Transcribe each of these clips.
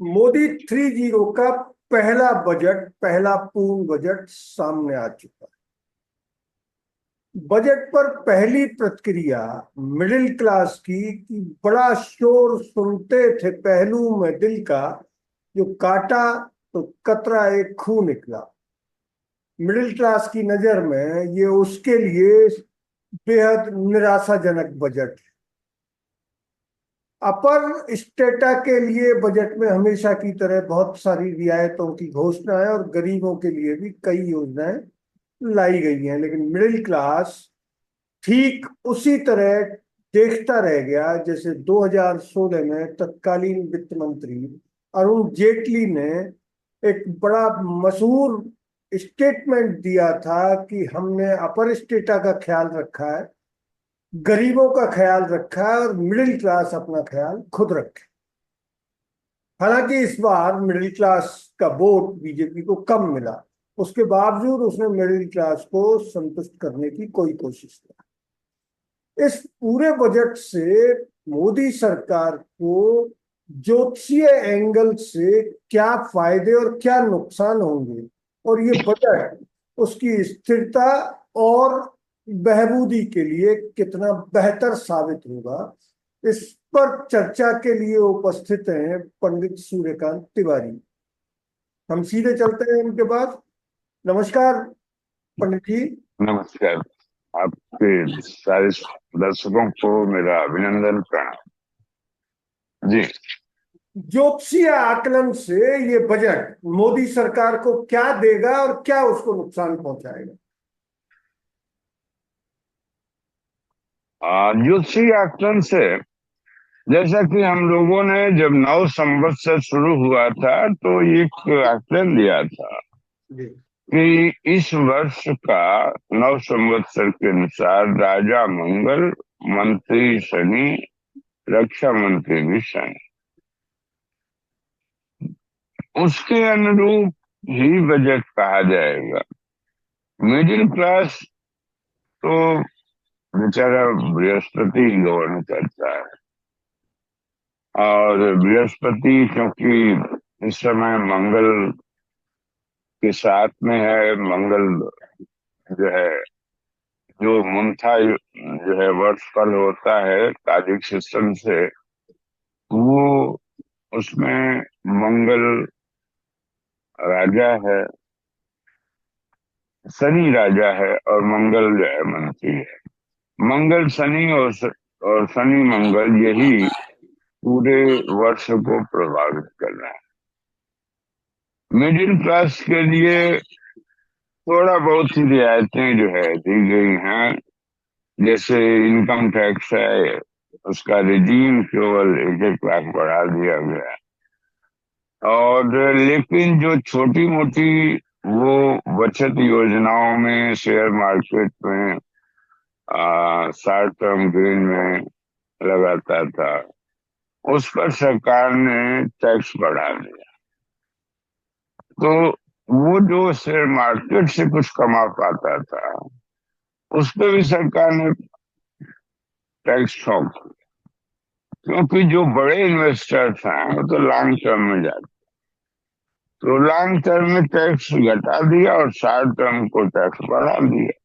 मोदी 3.0 का पहला बजट, पहला पूर्ण बजट सामने आ चुका है। बजट पर पहली प्रतिक्रिया मिडिल क्लास की कि बड़ा शोर सुनते थे पहलू में दिल का, जो काटा तो कतरा एक खून निकला। मिडिल क्लास की नजर में ये उसके लिए बेहद निराशाजनक बजट है। अपर स्टेटा के लिए बजट में हमेशा की तरह बहुत सारी रियायतों की घोषणा है और गरीबों के लिए भी कई योजनाएं लाई गई हैं, लेकिन मिडिल क्लास ठीक उसी तरह देखता रह गया जैसे 2016 में तत्कालीन वित्त मंत्री अरुण जेटली ने एक बड़ा मशहूर स्टेटमेंट दिया था कि हमने अपर स्टेटा का ख्याल रखा है, गरीबों का ख्याल रखा है और मिडिल क्लास अपना ख्याल खुद रखे। हालांकि इस बार मिडिल क्लास का वोट बीजेपी को कम मिला, उसके बावजूद उसने मिडिल क्लास को संतुष्ट करने की कोई कोशिश नहीं। इस पूरे बजट से मोदी सरकार को ज्योतिषीय एंगल से क्या फायदे और क्या नुकसान होंगे, और ये बजट उसकी स्थिरता और बहबूदी के लिए कितना बेहतर साबित होगा, इस पर चर्चा के लिए उपस्थित हैं पंडित सूर्यकांत तिवारी। हम सीधे चलते हैं इनके पास। नमस्कार पंडित जी। नमस्कार। आपके सारे दर्शकों को मेरा अभिनंदन प्रणाम। जी। ज्योतिषीय आकलन से ये बजट मोदी सरकार को क्या देगा और क्या उसको नुकसान पहुंचाएगा? ज्योतिषी आकलन से, जैसा कि हम लोगों ने जब नव संवत्सर शुरू हुआ था तो एक आकलन दिया था जी। कि इस वर्ष का नव संवत्सर के अनुसार राजा मंगल, मंत्री शनि, रक्षा मंत्री भी शनि, उसके अनुरूप ही बजट कहा जाएगा। मिडिल क्लास तो बेचारा बृहस्पति गवर्न करता है, और बृहस्पति क्योंकि इस समय मंगल के साथ में है, मंगल जो है, जो मुंथा जो है वर्षफल होता है ताजिक सिस्टम से, वो उसमें मंगल राजा है, शनि राजा है और मंगल जो है मंत्री है। मंगल शनि और शनि मंगल, यही पूरे वर्ष को प्रभावित कर रहा है। मिडिल क्लास के लिए थोड़ा बहुत ही रियायतें जो है दी गई हैं, जैसे इनकम टैक्स है, उसका रिजीम केवल 1-1 लाख बढ़ा दिया गया। और लेकिन जो छोटी मोटी वो बचत योजनाओं में, शेयर मार्केट में, शॉर्ट टर्म गेन में लगाता था, उस पर सरकार ने टैक्स बढ़ा दिया। तो वो जो शेयर मार्केट से कुछ कमा पाता था, उस पर भी सरकार ने टैक्स ठोक, क्योंकि जो बड़े इन्वेस्टर्स हैं वो तो लॉन्ग टर्म में जाते, तो लॉन्ग टर्म में टैक्स घटा दिया और शॉर्ट टर्म को टैक्स बढ़ा दिया।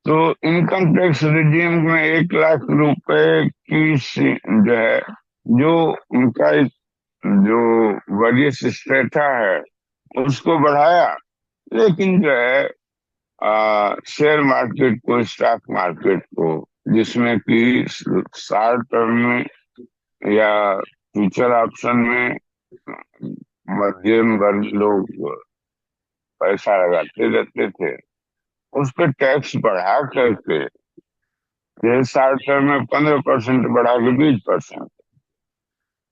तो इनकम टैक्स रिजीम में 1 लाख रुपए की जो है, जो उनका जो वरीयस स्ट्रेटा है उसको बढ़ाया, लेकिन जो है शेयर मार्केट को, स्टॉक मार्केट को, जिसमें कि शॉर्ट टर्म में या फ्यूचर ऑप्शन में मध्यम वर्ग लोग पैसा लगाते रहते थे, उस पर टैक्स बढ़ा करके, जैसे शॉर्ट टर्म में 15% बढ़ा के 20%,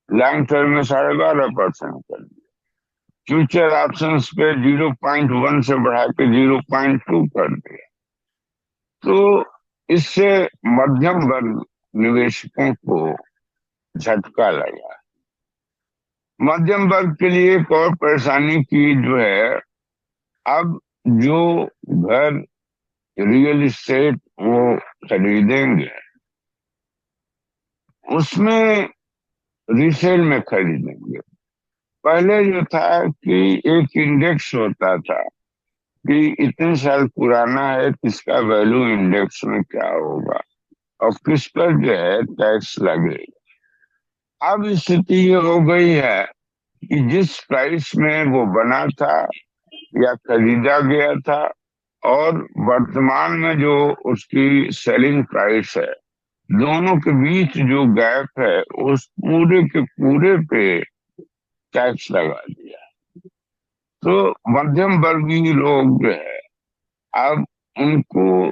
लॉन्ग टर्म में 12.5% कर दिया, फ्यूचर ऑप्शंस पे 0.1 से बढ़ा के 0.2 कर दिया। तो इससे मध्यम वर्ग निवेशकों को झटका लगा। मध्यम वर्ग के लिए एक और परेशानी की जो है, अब जो घर, रियल एस्टेट वो खरीदेंगे, उसमें रीसेल में खरीदेंगे, पहले जो था कि एक इंडेक्स होता था कि इतने साल पुराना है, किसका वैल्यू इंडेक्स में क्या होगा और किस पर जो है टैक्स लगेगा। अब स्थिति ये हो गई है कि जिस प्राइस में वो बना था या खरीदा गया था और वर्तमान में जो उसकी सेलिंग प्राइस है, दोनों के बीच जो गैप है उस पूरे के पूरे पे टैक्स लगा दिया। तो मध्यम वर्गीय लोग जो है, अब उनको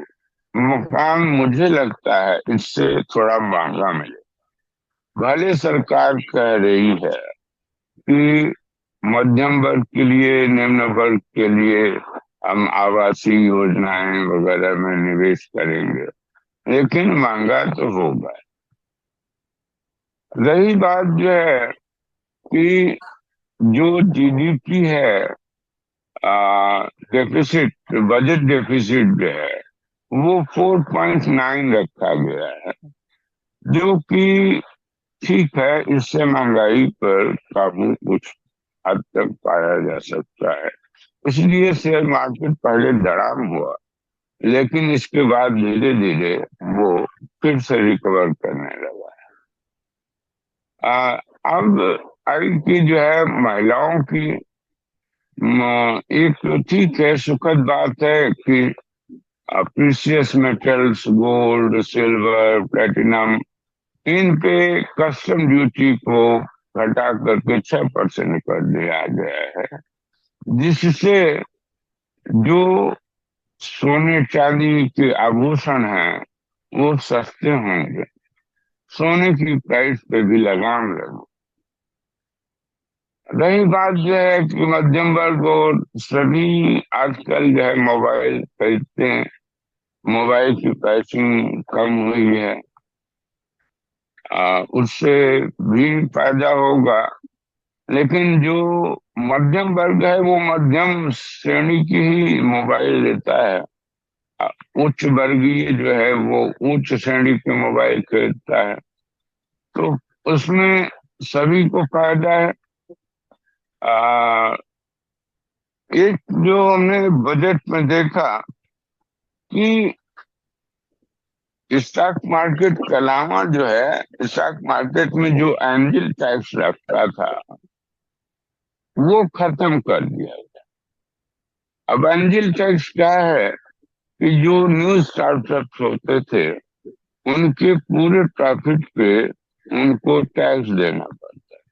मकान मुझे लगता है इससे थोड़ा महंगा मिले। भले सरकार कह रही है कि मध्यम वर्ग के लिए, निम्न वर्ग के लिए हम आवासीय योजनाएं वगैरह में निवेश करेंगे, लेकिन महंगा तो होगा। रही बात जो है कि जो जीडीपी है, डेफिसिट, बजट डेफिसिट जो है वो 4.9 रखा गया है, जो कि ठीक है, इससे महंगाई पर काबू कुछ हद तक पाया जा सकता है। इसलिए शेयर मार्केट पहले धड़ाम हुआ, लेकिन इसके बाद धीरे धीरे वो फिर से रिकवर करने लगा। अब आई की जो है महिलाओं की, एक तो ठीक है, सुखद बात है कि precious metals, gold, silver, platinum, इन पे कस्टम ड्यूटी को घटा करके 6% कर दिया गया है, जिससे जो सोने चांदी के आभूषण हैं वो सस्ते होंगे, सोने की प्राइस पे भी लगाम लगे। रही बात जो है कि मध्यम वर्ग और सभी आजकल जो है मोबाइल खरीदते हैं, मोबाइल की प्राइसिंग कम हुई है, उससे भी फायदा होगा। लेकिन जो मध्यम वर्ग है वो मध्यम श्रेणी की ही मोबाइल लेता है, उच्च वर्गीय जो है वो उच्च श्रेणी के मोबाइल खरीदता है, तो उसमें सभी को फायदा है। आ, एक जो हमने बजट में देखा कि स्टॉक मार्केट के अलावा जो है स्टॉक मार्केट में जो एंजल टैक्स लगता था वो खत्म कर दिया गया। अब एंजल टैक्स क्या है कि जो न्यू स्टार्टअप्स होते थे उनके पूरे प्रॉफिट पे उनको टैक्स देना पड़ता है।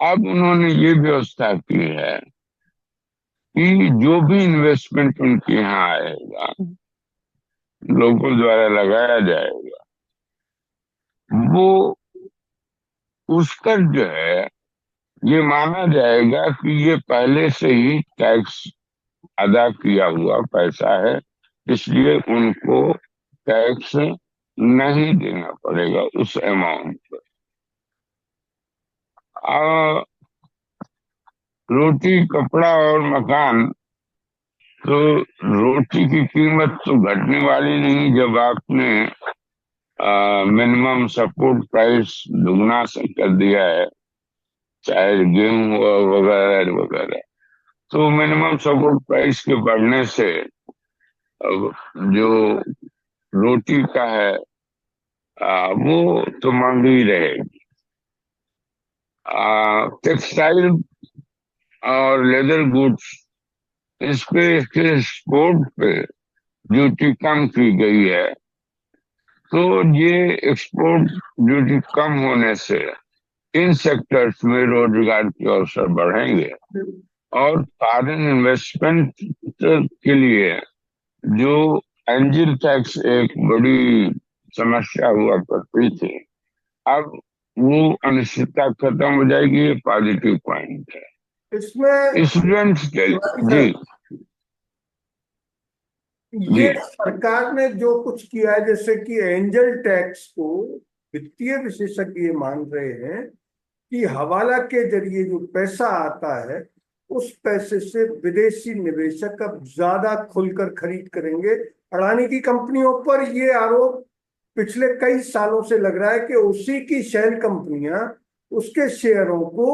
अब उन्होंने ये व्यवस्था की है कि जो भी इन्वेस्टमेंट उनके यहाँ आएगा, लोगों द्वारा लगाया जाएगा, वो उस पर जो है ये माना जाएगा कि ये पहले से ही टैक्स अदा किया हुआ पैसा है, इसलिए उनको टैक्स नहीं देना पड़ेगा उस अमाउंट पर। रोटी, कपड़ा और मकान, तो रोटी की कीमत तो घटने वाली नहीं जब आपने मिनिमम सपोर्ट प्राइस दुगना से कर दिया है, चाहे गेहूं वगैरह वगैरह। तो मिनिमम सपोर्ट प्राइस के बढ़ने से अब जो रोटी का है वो तो महंगी रहेगी। टेक्सटाइल और लेदर गुड्स, इस पे, इसके एक्सपोर्ट पे ड्यूटी कम की गई है, तो ये एक्सपोर्ट ड्यूटी कम होने से इन सेक्टर्स में रोजगार के अवसर बढ़ेंगे और फॉरेन इन्वेस्टमेंट के लिए जो एंजल टैक्स एक बड़ी समस्या हुआ करती थी, अब वो अनिश्चितता खत्म हो जाएगी। ये पॉजिटिव पॉइंट है इसमें स्टूडेंट्स के। जी जी। ये सरकार ने जो कुछ किया है, जैसे कि एंजल टैक्स को वित्तीय विशेषज्ञ मान रहे हैं कि हवाला के जरिए जो पैसा आता है उस पैसे से विदेशी निवेशक अब ज्यादा खुलकर खरीद करेंगे। अडानी की कंपनियों पर ये आरोप पिछले कई सालों से लग रहा है कि उसी की शेल कंपनियां उसके शेयरों को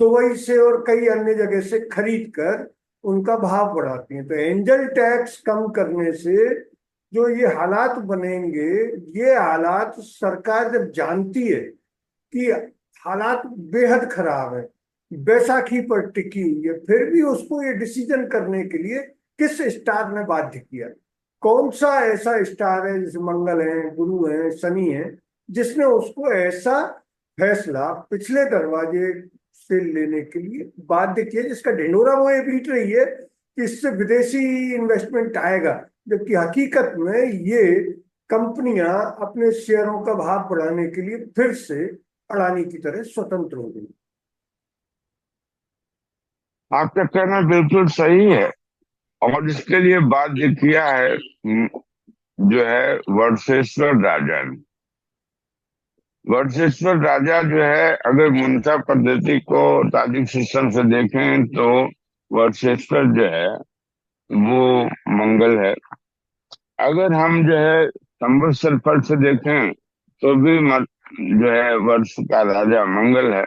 दुबई से और कई अन्य जगह से खरीद कर उनका भाव बढ़ाती हैं। तो एंजल टैक्स कम करने से जो ये हालात बनेंगे, ये हालात सरकार जब जानती है कि हालात बेहद खराब है, बैसाखी पर टिकी हुई है, फिर भी उसको ये डिसीजन करने के लिए किस स्टार ने बाध्य किया? कौन सा ऐसा स्टार है, जैसे मंगल है, गुरु है, शनि है, जिसने उसको ऐसा फैसला पिछले दरवाजे से लेने के लिए बाध्य किया, जिसका ढिंढोरा वो ये पीट रही है कि इससे विदेशी इन्वेस्टमेंट आएगा, जबकि हकीकत में ये कंपनियां अपने शेयरों का भाव बढ़ाने के लिए फिर से अडानी की तरह स्वतंत्र हो गई। आपका कहना बिल्कुल सही है। और इसके लिए बाध्य किया है जो है वर्षेश्वर राजा ने। वर्षेश्वर राजा जो है, अगर मुंशा पद्धति को ताजिक सिस्टम से देखें तो वर्षेश्वर जो है वो मंगल है। अगर हम जो है संवत्सर फल से देखें तो भी जो है वर्ष का राजा मंगल है।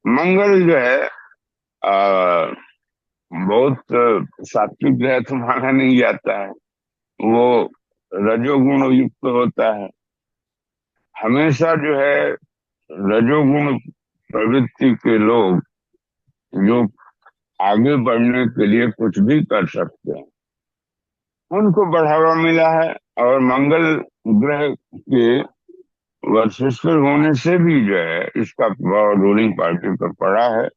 मंगल जो है आ, बहुत सात्विक ग्रह तो माना नहीं जाता है। वो रजोगुण युक्त होता है। हमेशा जो है रजोगुण प्रवृत्ति के लोग जो आगे बढ़ने के लिए कुछ भी कर सकते हैं, उनको बढ़ावा मिला है। और मंगल ग्रह के वर्चस्व होने से भी जो है इसका प्रभाव रूलिंग पार्टी पर पड़ा है।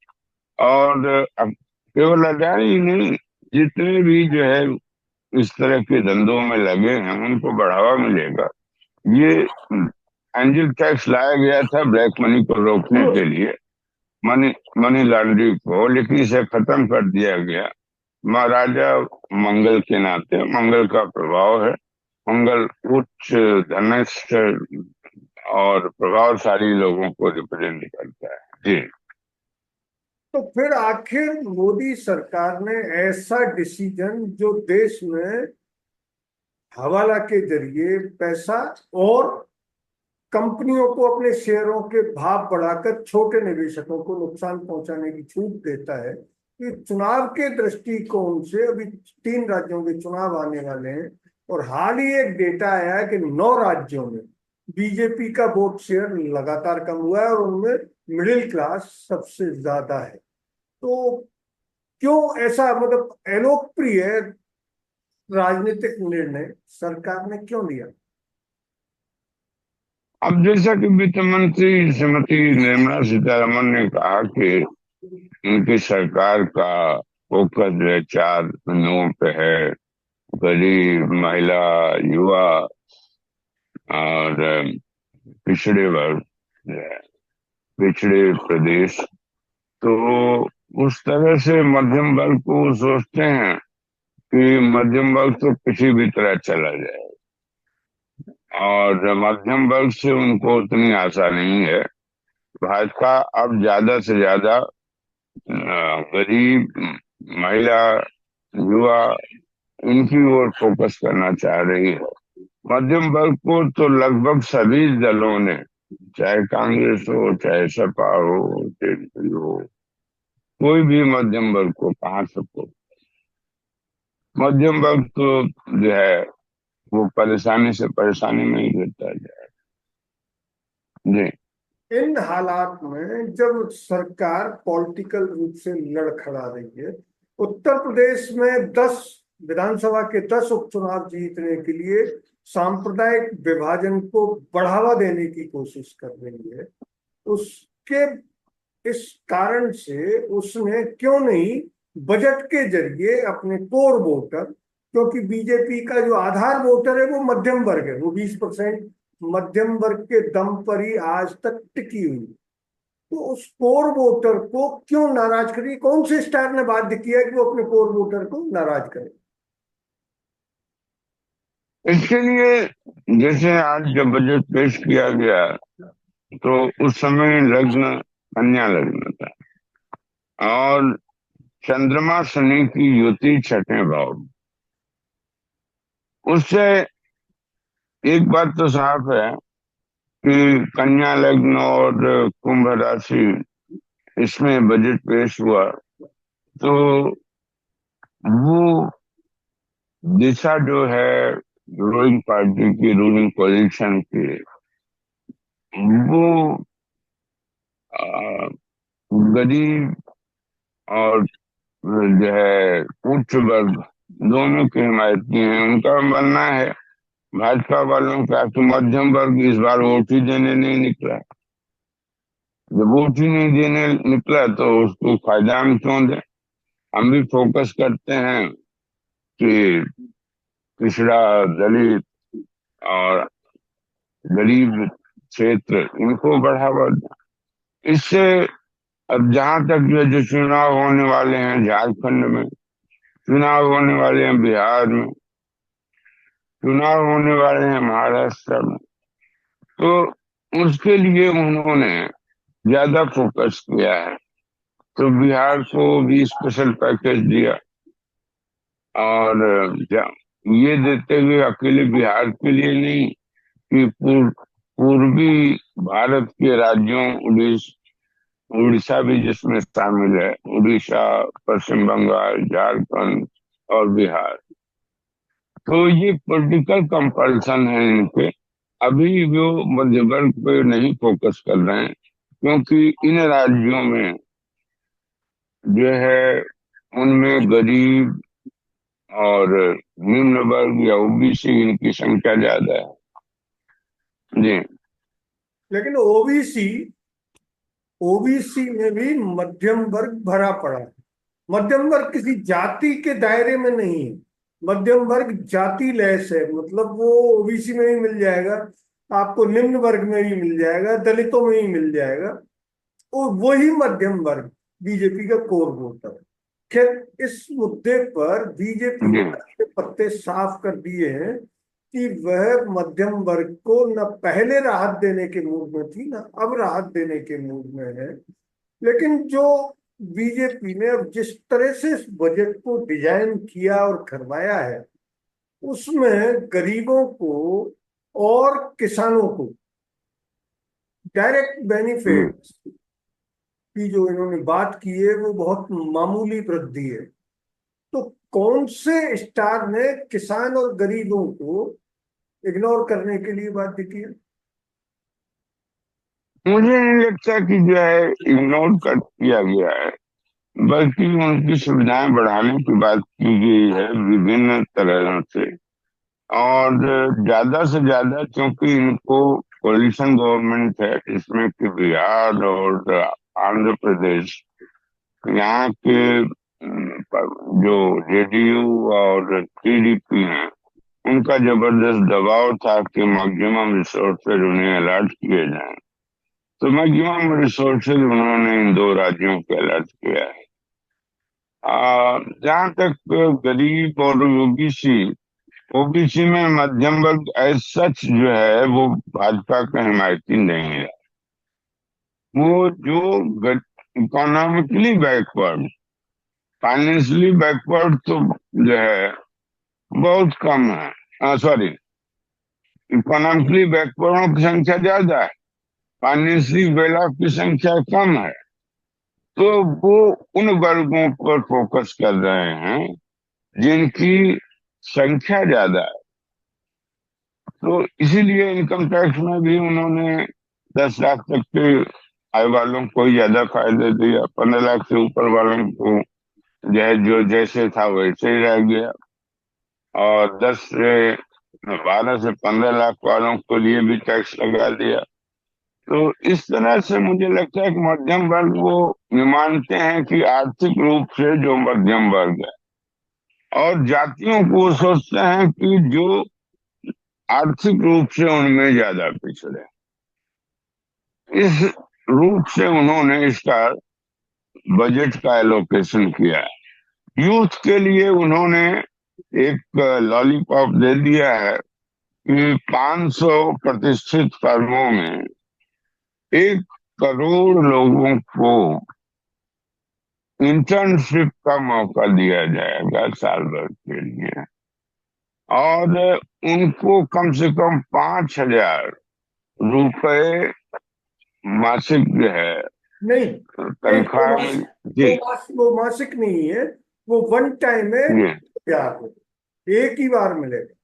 और अब केवल अडानी ही नहीं, जितने भी जो है इस तरह के धंधों में लगे हैं उनको बढ़ावा मिलेगा। ये एंजल टैक्स लाया गया था ब्लैक मनी को रोकने के लिए, मनी मनी लॉन्ड्रिंग को, लेकिन इसे खत्म कर दिया गया। महाराजा मंगल के नाते, मंगल का प्रभाव है। मंगल उच्च धनस्थ और प्रभावशाली लोगों को रिप्रेजेंट करता है। जी। तो फिर आखिर मोदी सरकार ने ऐसा डिसीजन जो देश में हवाला के जरिए पैसा और कंपनियों को अपने शेयरों के भाव बढ़ाकर छोटे निवेशकों को नुकसान पहुंचाने की छूट देता है, कि चुनाव के दृष्टिकोण से अभी 3 राज्यों के चुनाव आने वाले हैं, और हाल ही एक डेटा आया है कि 9 राज्यों में बीजेपी का वोट शेयर लगातार कम हुआ है और उनमें मिडिल क्लास सबसे ज्यादा है। तो क्यों ऐसा, मतलब अलोकप्रिय राजनीतिक निर्णय सरकार ने क्यों लिया? अब जैसा कि वित्त मंत्री श्रीमती निर्मला सीतारमन ने कहा कि उनकी सरकार का फोकस जो है 4 बिंदुओं पे है: गरीब, महिला, युवा और पिछड़े वर्ग, पिछड़े प्रदेश। तो उस तरह से मध्यम वर्ग को सोचते हैं कि मध्यम वर्ग तो किसी भी तरह चला जाए, और मध्यम वर्ग से उनको उतनी आशा नहीं है। भाजपा अब ज्यादा से ज्यादा गरीब, महिला, युवा, इनकी ओर फोकस करना चाह रही है। मध्यम वर्ग को तो लगभग सभी दलों ने, चाहे कांग्रेस हो, चाहे सपा हो, टीडीपी हो, कोई भी मध्यम वर्ग को कहाँ सको। मध्यम वर्ग तो जो है वो परेशानी से परेशानी में ही गिरता जाए। जी। इन हालात में जब सरकार पॉलिटिकल रूप से लड़खड़ा रही है, उत्तर प्रदेश में 10 विधानसभा के 10 उपचुनाव जीतने के लिए सांप्रदायिक विभाजन को बढ़ावा देने की कोशिश कर रही है, उसके इस कारण से उसने क्यों नहीं बजट के जरिए अपने कोर वोटर, क्योंकि बीजेपी का जो आधार वोटर है वो मध्यम वर्ग है, वो 20% मध्यम वर्ग के दम पर ही आज तक टिकी हुई, तो उस कोर वोटर को क्यों नाराज करिए? कौन से स्टार ने बाध्य किया कि वो अपने कोर वोटर को नाराज करे? इसके लिए जैसे आज जब बजट पेश किया गया तो उस समय लग्न कन्या लग्न था, और चंद्रमा शनि की युति छठे भाव में। उससे एक बात तो साफ है कि कन्या लग्न और कुंभ राशि इसमें बजट पेश हुआ, तो वो दिशा जो है रूलिंग पार्टी की, रूलिंग पोजीशन की, वो आ, गरीब और जो है उच्च वर्ग दोनों की हिमायती हैं। उनका मानना है भाजपा वालों का कि मध्यम वर्ग इस बार वोट ही देने नहीं निकला। जब वोट ही नहीं देने निकला तो उसको फायदा हम क्यों दें। हम भी फोकस करते हैं कि पिछड़ा, दलित और गरीब क्षेत्र, इनको बढ़ावा दें। इससे अब जहां तक जो चुनाव होने वाले हैं झारखंड में, चुनाव होने वाले हैं बिहार में, चुनाव होने वाले हैं महाराष्ट्र में, तो उसके लिए उन्होंने ज्यादा फोकस किया है। तो बिहार को भी स्पेशल पैकेज दिया, और ये देते हुए अकेले बिहार के लिए नहीं कि पूर्वी भारत के राज्यों, उड़ीसा भी जिसमें शामिल है, उड़ीसा, पश्चिम बंगाल, झारखंड और बिहार। तो ये पॉलिटिकल कंपल्सन है इनके। अभी वो मध्य वर्ग पे नहीं फोकस कर रहे हैं, क्योंकि इन राज्यों में जो है उनमें गरीब और निम्न वर्ग या ओबीसी, इनकी संख्या ज्यादा है। जी। लेकिन ओबीसी में भी मध्यम वर्ग भरा पड़ा है। मध्यम वर्ग किसी जाति के दायरे में नहीं है। मध्यम वर्ग जाति लैस है, मतलब वो ओबीसी में भी मिल जाएगा, आपको निम्न वर्ग में भी मिल जाएगा, दलितों में भी मिल जाएगा। और वही मध्यम वर्ग बीजेपी का कोर वोटर है। खैर, इस मुद्दे पर बीजेपी ने जी। अपने पत्ते साफ कर दिए हैं कि वह मध्यम वर्ग को न पहले राहत देने के मूड में थी, ना अब राहत देने के मूड में है। लेकिन जो बीजेपी ने अब जिस तरह से इस बजट को डिजाइन किया और करवाया है, उसमें गरीबों को और किसानों को डायरेक्ट जी। बेनिफिट की जो इन्होंने बात की है, वो बहुत मामूली वृद्धि है। तो कौन से स्टार ने किसान और गरीबों को इग्नोर करने के लिए बाध्य किया? मुझे नहीं लगता कि जो है इग्नोर कर किया गया है, बल्कि उनकी सुविधाएं बढ़ाने की बात की गई है विभिन्न तरह से। और ज्यादा से ज्यादा, क्योंकि इनको कोaliशन गवर्नमेंट है इसमें कि बिहार और आंध्र प्रदेश, यहाँ के जो जेडीयू और टीडीपी हैं, उनका जबरदस्त दबाव था कि मैक्सिमम रिसोर्सेज उन्हें अलर्ट किए जाएं। तो मैक्सिमम रिसोर्सेज उन्होंने इन दो राज्यों को अलर्ट किया है। जहाँ तक गरीब और ओबीसी, ओबीसी में मध्यम वर्ग एज सच जो है वो भाजपा का हिमायती नहीं है। वो जो इकोनॉमिकली बैकवर्ड, फाइनेंशियली बैकवर्ड तो जो है बहुत कम है। सॉरी, इकोनॉमिकली बैकवर्डों की संख्या ज्यादा है, फाइनेंशियली वेल ऑफ की संख्या कम है। तो वो उन वर्गों पर फोकस कर रहे हैं जिनकी संख्या ज्यादा है। तो इसीलिए इनकम टैक्स में भी उन्होंने 10 लाख तक के आय वालों को ही ज्यादा फायदे दिया, 15 लाख से ऊपर वालों को जो जैसे था वैसे ही रह गया। और 12 से 15 लाख वालों के लिए भी टैक्स लगा दिया। तो इस तरह से मुझे लगता है कि मध्यम वर्ग वो ये मानते हैं कि आर्थिक रूप से जो मध्यम वर्ग है, और जातियों को वो सोचते हैं कि जो आर्थिक रूप से उनमें ज्यादा पिछड़े। इस रूप से उन्होंने इसका बजट का एलोकेशन किया है। यूथ के लिए उन्होंने एक लॉलीपॉप दे दिया है कि 500 प्रतिष्ठित फर्मों में 1 करोड़ लोगों को इंटर्नशिप का मौका दिया जाएगा साल भर के लिए। और उनको कम से कम 5,000 रुपए मासिक जो है नहीं, एक वो तनख्वाह में। मासिक, जी। वो मासिक नहीं है, वो वन टाइम है। जी। यार एक ही बार मिलेगा।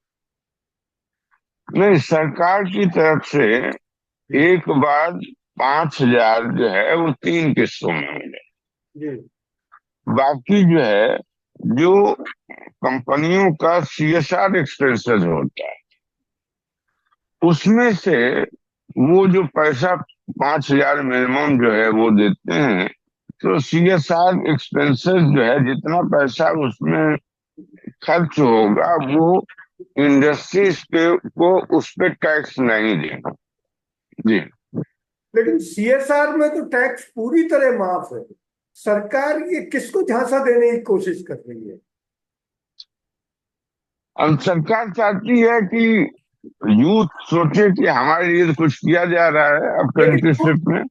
नहीं, सरकार की तरफ से जी एक बार 5,000 जो है वो 3 किस्तों में मिले। जी बाकी जो है, जो कंपनियों का सीएसआर एक्सपेंसेस होता है, उसमें से वो जो पैसा 5,000 मिनिमम जो है वो देते हैं। तो सीएसआर एक्सपेंसेस जो है, जितना पैसा उसमें खर्च होगा, वो इंडस्ट्रीज के को उस पे टैक्स नहीं देगा। जी। लेकिन सीएसआर में तो टैक्स पूरी तरह माफ है। सरकार ये किसको झांसा देने की कोशिश कर रही है? अब सरकार चाहती है कि यूथ सोचे कि हमारे लिए तो कुछ किया जा रहा है लेकिन अप्रेंटिसशिप में।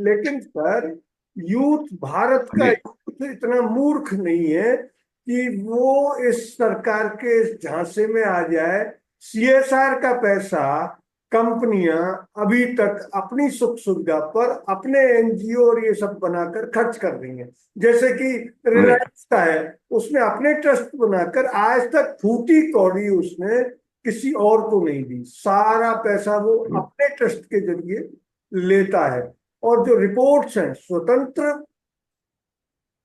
लेकिन सर, यूथ, भारत का जी। यूथ इतना मूर्ख नहीं है कि वो इस सरकार के इस झांसे में आ जाए। सीएसआर का पैसा कंपनियां अभी तक अपनी सुख सुविधा पर अपने एनजीओ और ये सब बनाकर खर्च कर रही हैं। जैसे कि जी। रिलायंस का है, उसने अपने ट्रस्ट बनाकर आज तक फूटी कौड़ी उसने किसी और को नहीं दी। सारा पैसा वो अपने ट्रस्ट के जरिए लेता है। और जो रिपोर्ट्स हैं, स्वतंत्र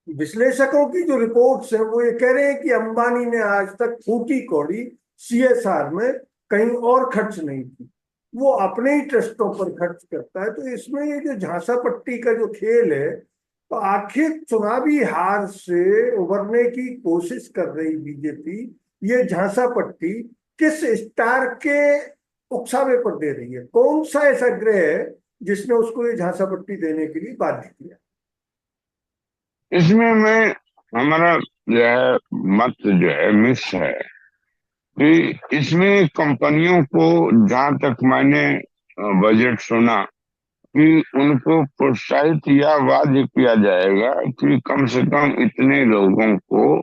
विश्लेषकों की जो रिपोर्ट्स हैं, वो ये कह रहे हैं कि अंबानी ने आज तक फूटी कौड़ी सीएसआर में कहीं और खर्च नहीं की। वो अपने ही ट्रस्टों पर खर्च करता है। तो इसमें ये जो झांसा पट्टी का जो खेल है, तो आखिर चुनावी हार से उबरने की कोशिश कर रही बीजेपी ये झांसा पट्टी किस स्टार के उकसावे पर दे रही है? कौन सा ऐसा ग्रह है जिसने उसको ये झांसा पट्टी देने के लिए बाध्य किया? इसमें मैं, हमारा जो है मत जो है मिस है कि इसमें कंपनियों को, जहां तक मैंने बजट सुना, कि उनको प्रोत्साहित या वाद्य किया जाएगा कि कम से कम इतने लोगों को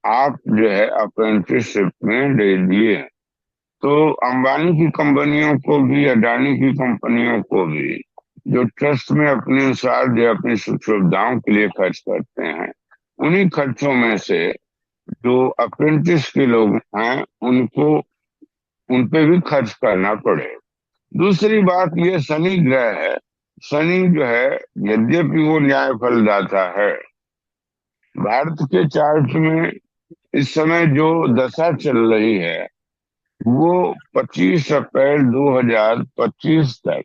आप जो है अप्रेंटिसशिप में ले लिए। तो अंबानी की कंपनियों को भी, अडानी की कंपनियों को भी, जो ट्रस्ट में अपने अनुसार जो अपनी सुख सुविधाओं के लिए खर्च करते हैं, उन्हीं खर्चों में से जो अप्रेंटिस के लोग हैं उनको, उन पे भी खर्च करना पड़े। दूसरी बात, ये शनि ग्रह है। शनि जो है, यद्यपि वो न्याय फलदाता है, भारत के चार्ट में इस समय जो दशा चल रही है, वो 25 अप्रैल 2025 तक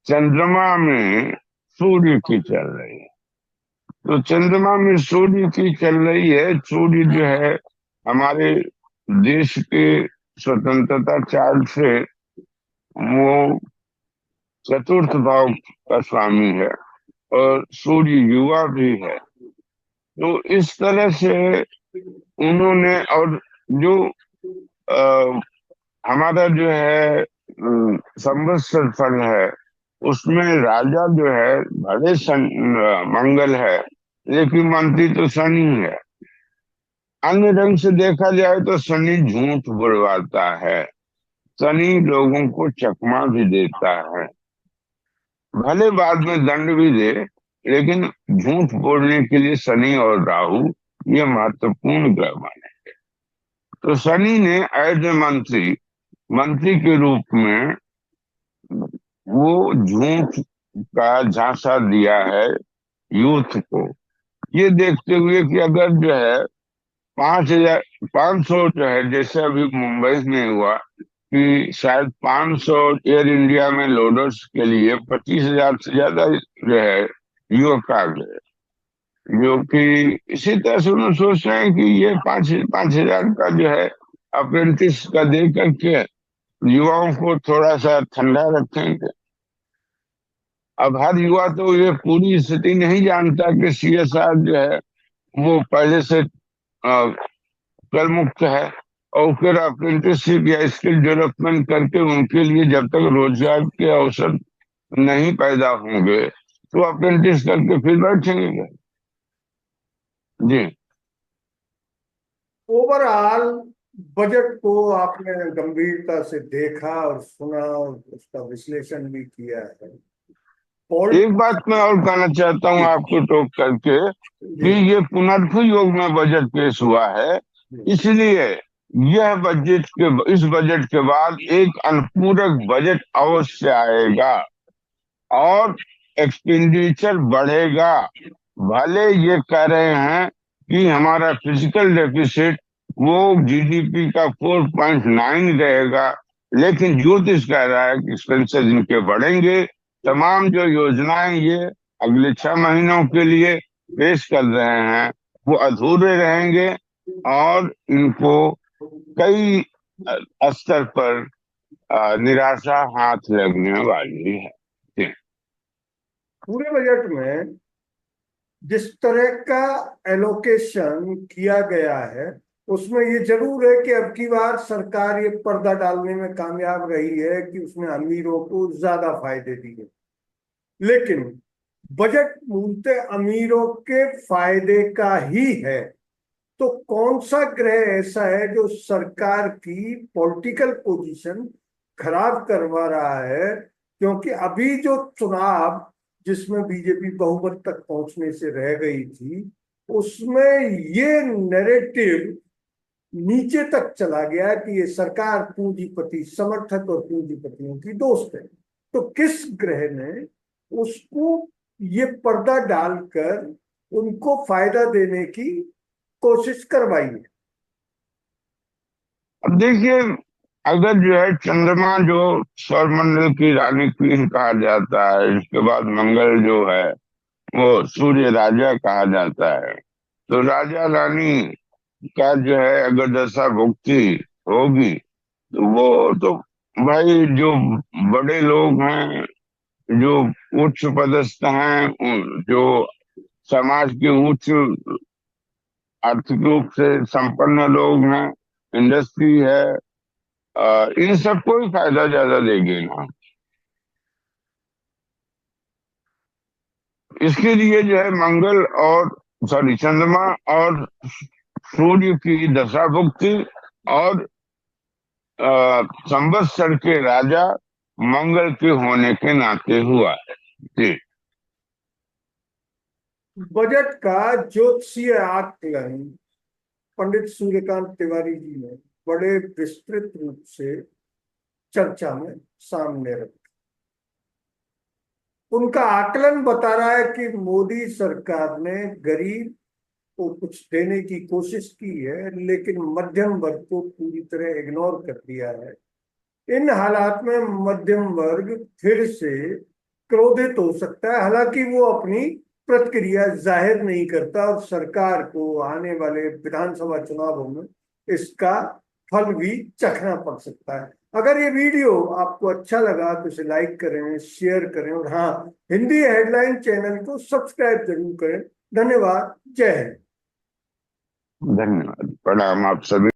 चंद्रमा में सूर्य की चल रही है। तो चंद्रमा में सूर्य की चल रही है। सूर्य जो है हमारे देश के स्वतंत्रता चार्ट से वो चतुर्थ भाव का स्वामी है, और सूर्य युवा भी है। तो इस तरह से उन्होंने, और जो आ, हमारा जो है संवत्सर फल है, उसमें राजा जो है भले मंगल है, लेकिन मंत्री तो शनि है। अन्य ढंग से देखा जाए तो शनि झूठ बुलवाता है। शनि लोगों को चकमा भी देता है, भले बाद में दंड भी दे, लेकिन झूठ बोलने के लिए शनि और राहु ये महत्वपूर्ण ग्रह माने। तो शनि ने एज ए मंत्री, मंत्री के रूप में वो झूठ का झांसा दिया है यूथ को, ये देखते हुए कि अगर जो है 5,000, 500 जो है, जैसे अभी मुंबई में हुआ कि शायद 500 एयर इंडिया में लोडर्स के लिए 25,000 से ज्यादा जो है युवक आ गए, जो कि इसी तरह से उन्होंने सोच रहे हैं कि ये 5,000 का जो है अप्रेंटिस का दे करके युवाओं को थोड़ा सा ठंडा रखेंगे। अब हर युवा तो ये पूरी स्थिति नहीं जानता कि सीएसआर जो है वो पहले से कर मुक्त है, और फिर अप्रेंटिसशिप या स्किल डेवलपमेंट करके उनके लिए जब तक रोजगार के अवसर नहीं पैदा होंगे, तो अप्रेंटिस करके फिर बैठेंगे। जी। ओवरऑल बजट को आपने गंभीरता से देखा और सुना और उसका विश्लेषण भी किया है। पॉल एक बात मैं और कहना चाहता हूँ आपको टोक करके कि जी ये पुनर्भुयोग में बजट पेश हुआ है, जी इसलिए यह बजट के इस बजट के बाद एक अनुपूरक बजट अवश्य आएगा और एक्सपेंडिचर बढ़ेगा। भले ये कह रहे हैं कि हमारा फिजिकल डेफिसिट वो जीडीपी का 4.9 रहेगा, लेकिन ज्योतिष कह रहा है कि एक्सपेंसेस इनके बढ़ेंगे। तमाम जो योजनाएं ये अगले 6 महीनों के लिए पेश कर रहे हैं वो अधूरे रहेंगे और इनको कई स्तर पर निराशा हाथ लगने वाली है। जी। पूरे बजट में जिस तरह का एलोकेशन किया गया है उसमें ये जरूर है कि अब की बार सरकार ये पर्दा डालने में कामयाब रही है कि उसने अमीरों को ज्यादा फायदे दिए, लेकिन बजट मूलतः अमीरों के फायदे का ही है। तो कौन सा ग्रह ऐसा है जो सरकार की पॉलिटिकल पोजीशन खराब करवा रहा है? क्योंकि अभी जो चुनाव जिसमें बीजेपी बहुमत तक पहुंचने से रह गई थी उसमें ये नैरेटिव नीचे तक चला गया कि ये सरकार पूंजीपति समर्थक और पूंजीपतियों की दोस्त है। तो किस ग्रह ने उसको ये पर्दा डालकर उनको फायदा देने की कोशिश करवाई है? अब देखिए, अगर जो है चंद्रमा जो सौरमंडल की रानी क्वीन कहा जाता है, इसके बाद मंगल जो है वो सूर्य राजा कहा जाता है, तो राजा रानी का जो है अगर दशा भुक्ति होगी तो वो तो भाई जो बड़े लोग हैं, जो उच्च पदस्थ हैं, जो समाज के उच्च आर्थिक रूप से संपन्न लोग हैं, इंडस्ट्री है, इन सबको ही फायदा ज्यादा देगी ना। इसके लिए जो है मंगल और सॉरी चंद्रमा और सूर्य की दशा भुक्ति और संवत्सर के राजा मंगल के होने के नाते हुआ है। जी। बजट का ज्योतिषीय आकलन पंडित सूर्यकांत तिवारी जी ने बड़े विस्तृत रूप से चर्चा में सामने रखा। उनका आकलन बता रहा है कि मोदी सरकार ने गरीब को कुछ देने की कोशिश की है लेकिन मध्यम वर्ग को पूरी तरह इग्नोर कर दिया है। इन हालात में मध्यम वर्ग फिर से क्रोधित हो सकता है, हालांकि वो अपनी प्रतिक्रिया जाहिर नहीं करता और सरकार को आने वाले विधानसभा चुनावों में इसका फल भी चखना पड़ सकता है। अगर ये वीडियो आपको अच्छा लगा तो इसे लाइक करें, शेयर करें और हाँ, हिंदी हेडलाइन चैनल को सब्सक्राइब जरूर करें। धन्यवाद। जय हिंद। धन्यवाद। प्रणाम आप सभी।